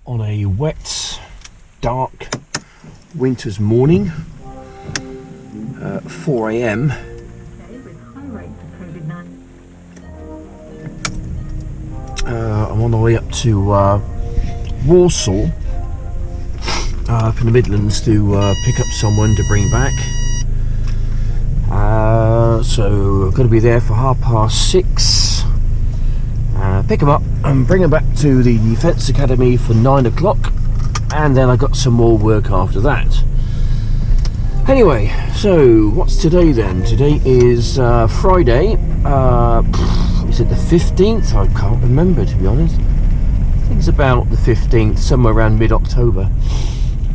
on a wet, dark winter's morning, 4 AM. I'm on the way up to Warsaw, up in the Midlands, to pick up someone to bring back. So I've got to be there for 6:30. Pick them up and bring them back to the Defence Academy for 9 o'clock, and then I got some more work after that. Anyway, so what's today then? Today is Friday. Is it the 15th? I can't remember, to be honest. I think it's about the 15th, somewhere around mid-October.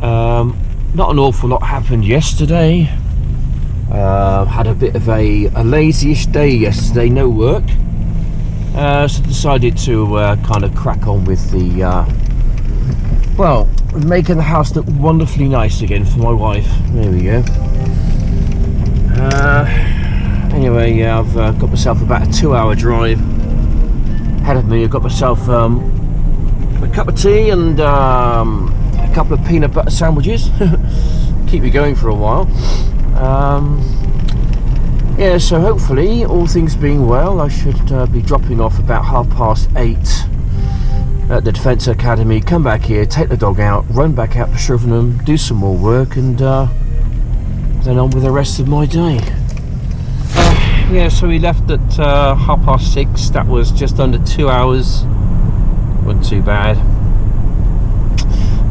Not an awful lot happened yesterday. Had a bit of a lazy-ish day yesterday, no work. So decided to kind of crack on with the, well, making the house look wonderfully nice again for my wife. There we go. Anyway, yeah, I've got myself about a 2-hour drive ahead of me. I've got myself a cup of tea and a couple of peanut butter sandwiches. Keep me going for a while. Yeah, so hopefully, all things being well, I should be dropping off about 8:30 at the Defence Academy, come back here, take the dog out, run back out to Shrivenham, do some more work, and then on with the rest of my day. Yeah, so we left at 6:30. That was just under 2 hours. Wasn't too bad.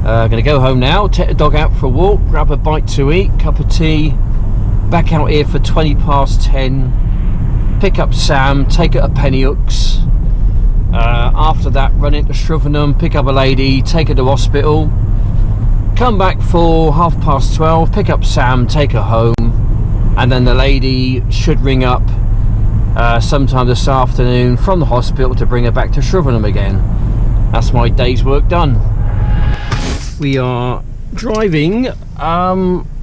Gonna go home now, take the dog out for a walk, grab a bite to eat, cup of tea, back out here for 10:20, pick up Sam, take her to Pennyhooks. After that, run into Shrivenham, pick up a lady, take her to hospital, come back for 12:30, pick up Sam, take her home, and then the lady should ring up sometime this afternoon from the hospital to bring her back to Shrivenham again. That's my day's work done. We are driving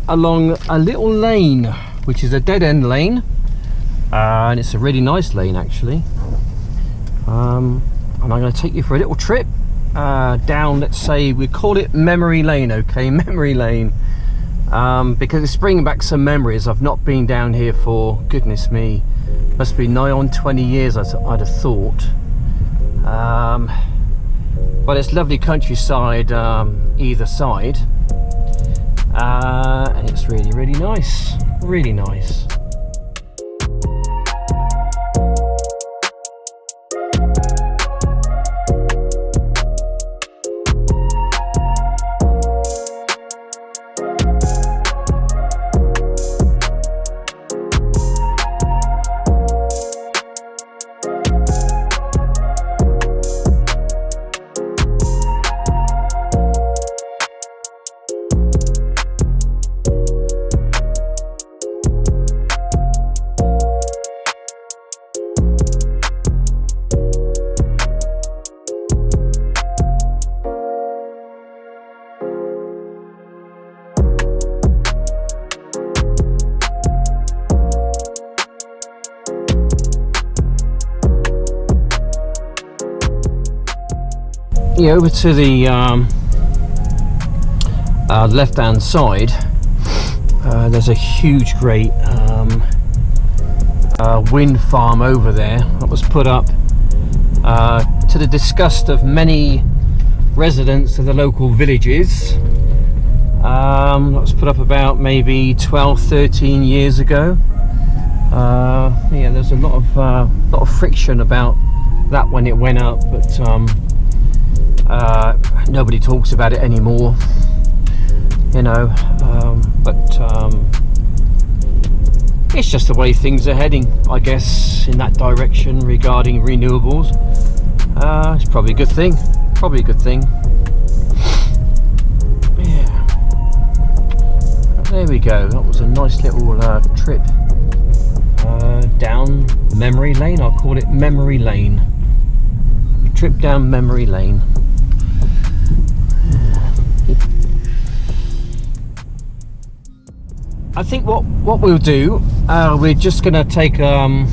along a little lane, which is a dead-end lane, and it's a really nice lane actually. And I'm going to take you for a little trip down, let's say we call it Memory Lane, okay, Memory Lane, because it's bringing back some memories. I've not been down here for, goodness me, must be nigh on 20 years I'd have thought. But it's lovely countryside either side. And it's really nice, really nice. Yeah, over to the left-hand side, there's a huge, great wind farm over there that was put up to the disgust of many residents of the local villages. That was put up about maybe 12-13 years ago. Yeah, there's a lot of friction about that when it went up, but nobody talks about it anymore, you know. But it's just the way things are heading, I guess, in that direction regarding renewables. It's probably a good thing, yeah. There we go. That was a nice little trip down memory lane. I'll call it Memory Lane. Trip down memory lane. I think what we'll do, we're just gonna take I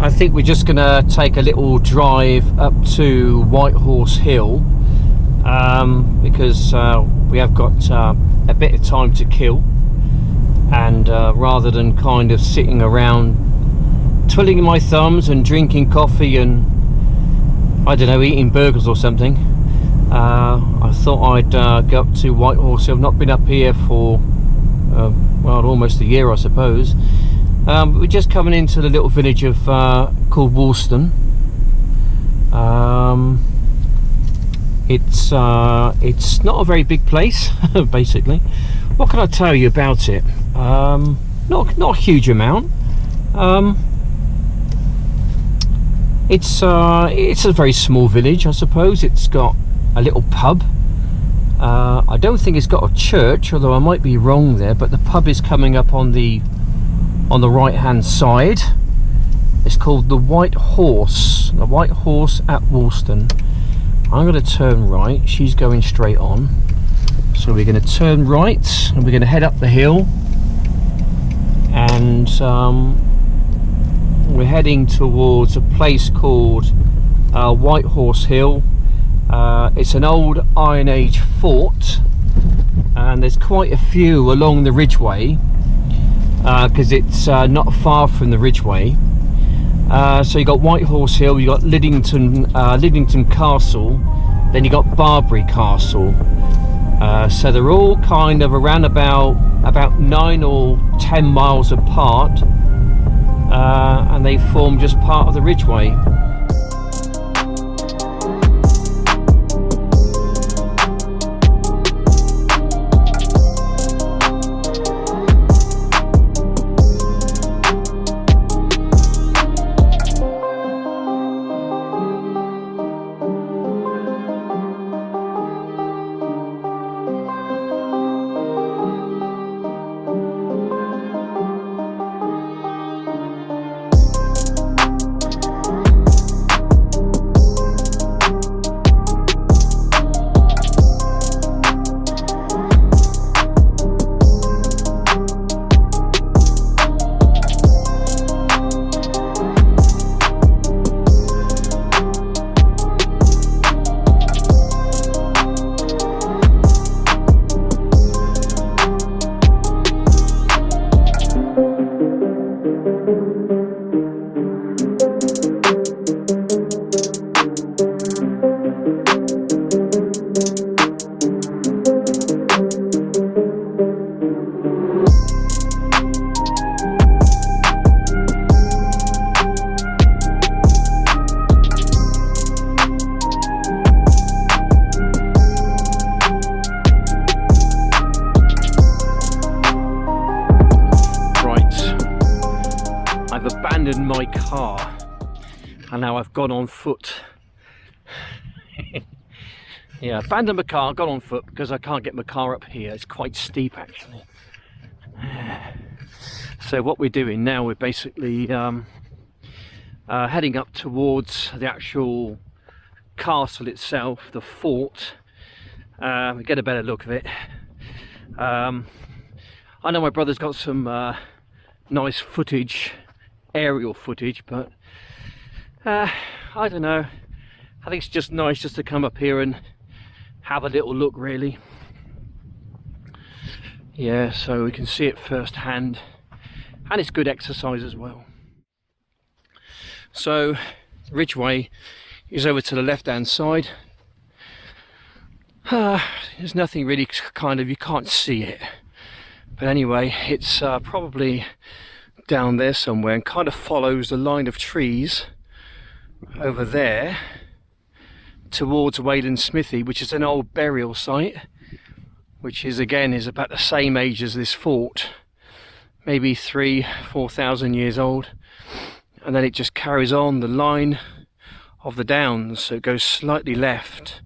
think we're just gonna take a little drive up to White Horse Hill, because we have got a bit of time to kill, and rather than kind of sitting around twiddling my thumbs and drinking coffee and, I don't know, eating burgers or something, I thought I'd go up to Whitehorse Hill. I've not been up here for well, almost a year, I suppose. We're just coming into the little village of called Woolston. It's not a very big place, basically. What can I tell you about it? Not a huge amount. It's a very small village, I suppose. It's got a little pub. I don't think it's got a church, although I might be wrong there, but the pub is coming up on the right hand side. It's called the White Horse at Woolston. I'm going to turn right, she's going straight on, so we're going to turn right and we're going to head up the hill, and we're heading towards a place called White Horse Hill. It's an old Iron Age fort, and there's quite a few along the ridgeway, because it's not far from the ridgeway. So you got White Horse Hill, you got Lidington Castle, then you got Barbary Castle. So they're all kind of around about 9 or 10 miles apart, and they form just part of the ridgeway. My car, and now I've gone on foot. Yeah, abandoned my car, gone on foot because I can't get my car up here. It's quite steep, actually. So what we're doing now, we're basically heading up towards the actual castle itself, the fort. Get a better look of it. I know my brother's got some nice footage, aerial footage, but I don't know, I think it's just nice just to come up here and have a little look, really. Yeah, so we can see it firsthand, and it's good exercise as well. So Ridgeway is over to the left hand side. There's nothing really, kind of, you can't see it, but anyway, it's probably down there somewhere, and kind of follows the line of trees over there towards Wayland Smithy, which is an old burial site, which is again is about the same age as this fort, maybe 3,000–4,000 years old. And then it just carries on the line of the downs, so it goes slightly left,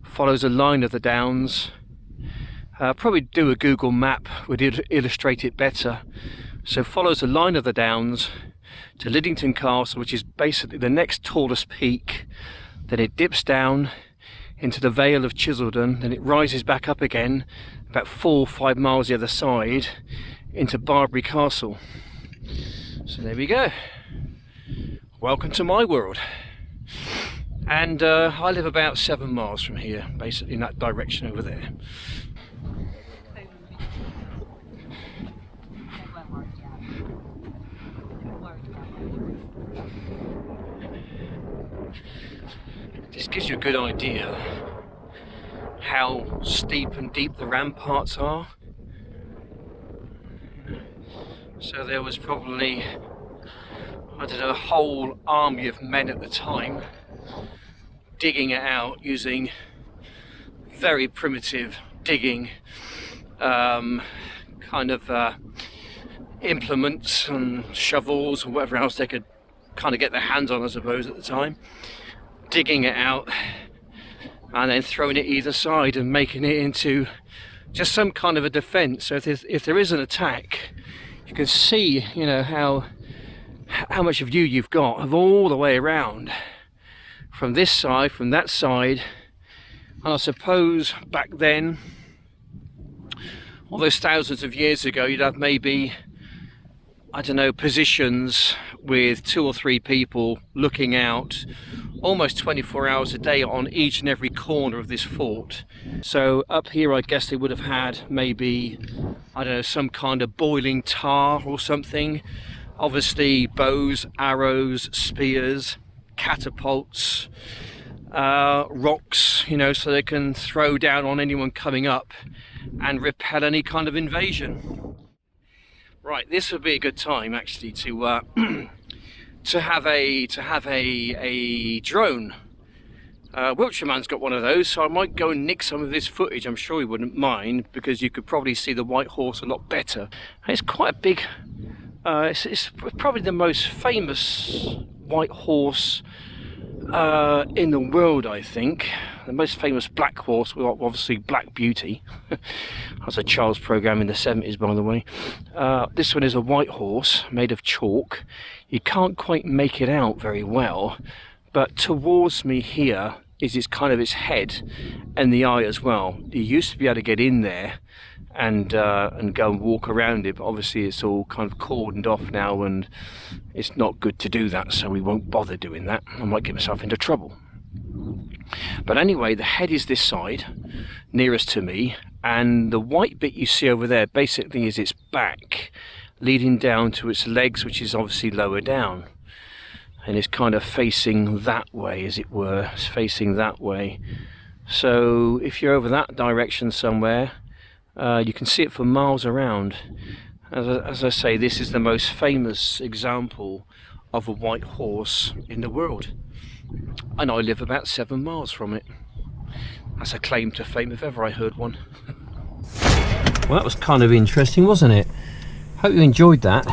follows a line of the downs. Probably do a Google map would illustrate it better. So follows the line of the downs to Lidington Castle, which is basically the next tallest peak. Then it dips down into the Vale of Chiseldon, then it rises back up again about 4 or 5 miles the other side into Barbary Castle. So there we go. Welcome to my world. And I live about 7 miles from here, basically in that direction over there. This gives you a good idea how steep and deep the ramparts are. So there was probably, I don't know, a whole army of men at the time digging it out using very primitive digging kind of implements and shovels or whatever else they could kind of get their hands on, I suppose, at the time. Digging it out and then throwing it either side and making it into just some kind of a defense. So if there is an attack, you can see, you know, how much view you've got of all the way around, from this side, from that side. And I suppose back then, all those thousands of years ago, you'd have maybe, I don't know, positions with 2 or 3 people looking out almost 24 hours a day on each and every corner of this fort. So up here, I guess they would have had maybe, I don't know, some kind of boiling tar or something. Obviously bows, arrows, spears, catapults, rocks, you know, so they can throw down on anyone coming up and repel any kind of invasion. Right, this would be a good time actually to to have a drone. Wiltshire Man's got one of those, so I might go and nick some of this footage. I'm sure he wouldn't mind, because you could probably see the White Horse a lot better. It's quite a big, it's probably the most famous white horse in the world, I think. The most famous black horse, well, obviously Black Beauty. That's a child's program in the 70s, by the way. This one is a white horse made of chalk. You can't quite make it out very well, but towards me here is its kind of its head and the eye as well. You used to be able to get in there and go and walk around it, but obviously it's all kind of cordoned off now, and it's not good to do that, so we won't bother doing that. I might get myself into trouble. But anyway, the head is this side, nearest to me, and the white bit you see over there basically is its back, leading down to its legs, which is obviously lower down, and it's kind of facing that way, as it were. It's facing that way. So if you're over that direction somewhere, you can see it for miles around. As I say, this is the most famous example of a white horse in the world, and I live about 7 miles from it. That's a claim to fame if ever I heard one. Well, that was kind of interesting, wasn't it? Hope you enjoyed that.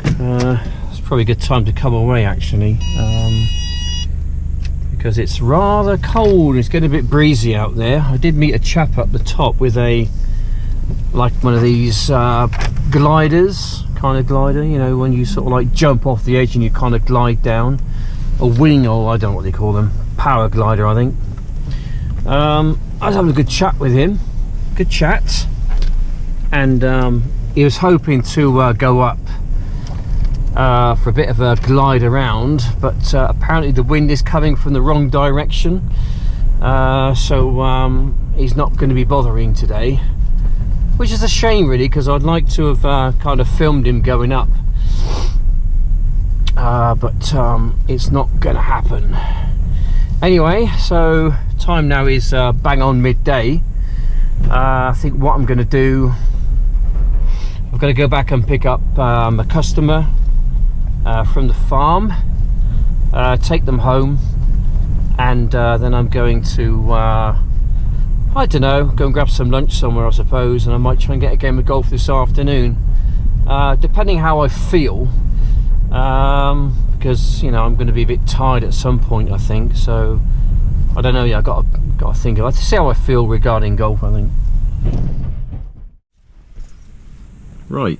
It's probably a good time to come away actually, because it's rather cold. It's getting a bit breezy out there. I did meet a chap up the top with like one of these gliders, kind of glider, you know, when you sort of like jump off the edge and you kind of glide down. A wing, or I don't know what they call them, power glider, I think. I was having a good chat with him, good chat, and he was hoping to go up for a bit of a glide around, but apparently the wind is coming from the wrong direction, so he's not going to be bothering today, which is a shame really, because I'd like to have kind of filmed him going up, but it's not going to happen. Anyway, so time now is bang on midday. I think what I'm going to do, I'm going to go back and pick up a customer from the farm, take them home, and then I'm going to I don't know, go and grab some lunch somewhere, I suppose, and I might try and get a game of golf this afternoon, depending how I feel, because, you know, I'm going to be a bit tired at some point, I think. So I don't know. Yeah, I've got to think. I have to see how I feel regarding golf, I think. Right.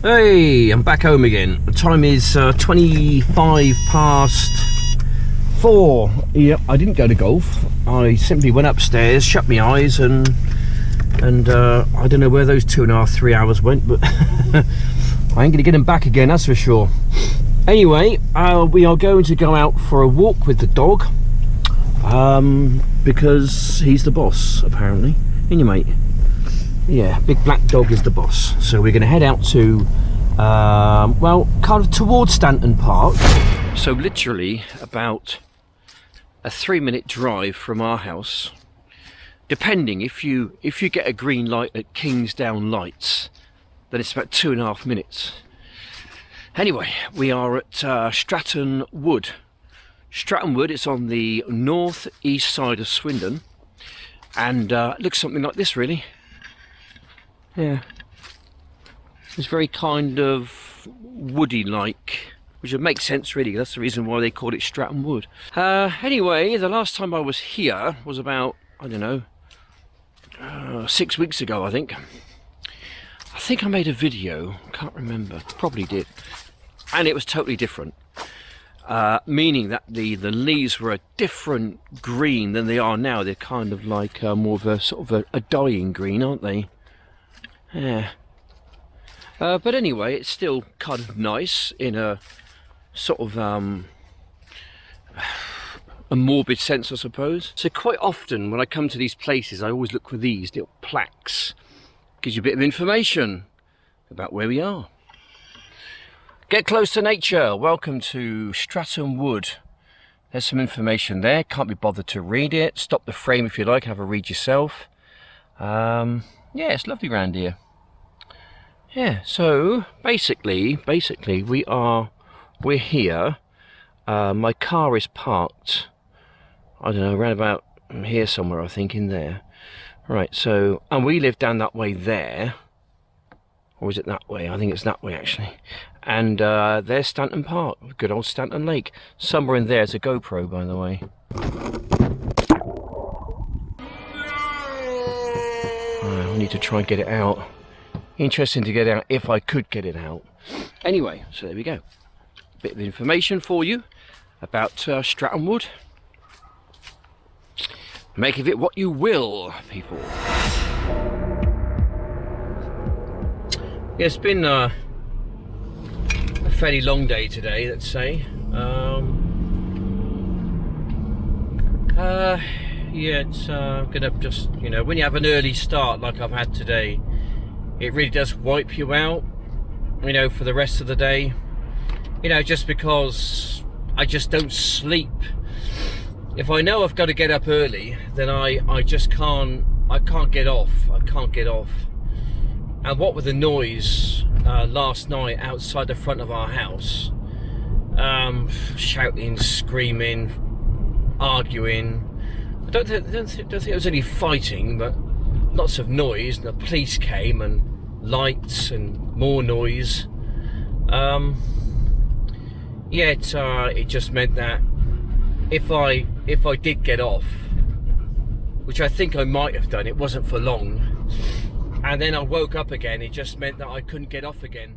Hey, I'm back home again. The time is 25 past 4. Yep, I didn't go to golf. I simply went upstairs, shut my eyes, and I don't know where those 2.5–3 hours went, but I ain't gonna get them back again, that's for sure. Anyway, we are going to go out for a walk with the dog, because he's the boss, apparently. Ain't you, mate? Yeah, big black dog is the boss. So we're going to head out to, well, kind of towards Stanton Park. So literally about a 3-minute drive from our house. Depending, if you get a green light at Kingsdown Lights, then it's about 2.5 minutes. Anyway, we are at Stratton Wood. Stratton Wood is on the north-east side of Swindon, and it looks something like this, really. Yeah, it's very kind of woody-like, which would make sense, really. That's the reason why they called it Stratton Wood. Anyway, the last time I was here was about, I don't know, 6 weeks ago, I think. I think I made a video, can't remember, probably did, and it was totally different. Meaning that the leaves were a different green than they are now. They're kind of like more of a sort of a dying green, aren't they? Yeah. But anyway, it's still kind of nice in a sort of a morbid sense, I suppose. So quite often when I come to these places, I always look for these little plaques. Gives you a bit of information about where we are. Get close to nature. Welcome to Stratton Wood. There's some information there. Can't be bothered to read it. Stop the frame if you like, have a read yourself. Yeah, it's lovely round here. Yeah, so basically we're here. My car is parked, I don't know, around about here somewhere, I think, in there. Right, so, and we live down that way there. Or is it that way? I think it's that way, actually. And there's Stanton Park, good old Stanton Lake. Somewhere in there is a GoPro, by the way. I need to try and get it out. Interesting to get out, if I could get it out. Anyway, so there we go. Bit of information for you about Stratton Wood. Make of it what you will, people. Yeah, it's been a fairly long day today, let's say. Yeah, it's gonna just, you know, when you have an early start like I've had today, it really does wipe you out, you know, for the rest of the day. You know, just because I just don't sleep. If I know I've got to get up early, then I just can't get off. I can't get off. And what with the noise last night outside the front of our house, shouting, screaming, arguing. I don't think there was any fighting, but lots of noise. And the police came, and lights and more noise. Yeah, it just meant that if I did get off, which I think I might have done, it wasn't for long, and then I woke up again, it just meant that I couldn't get off again.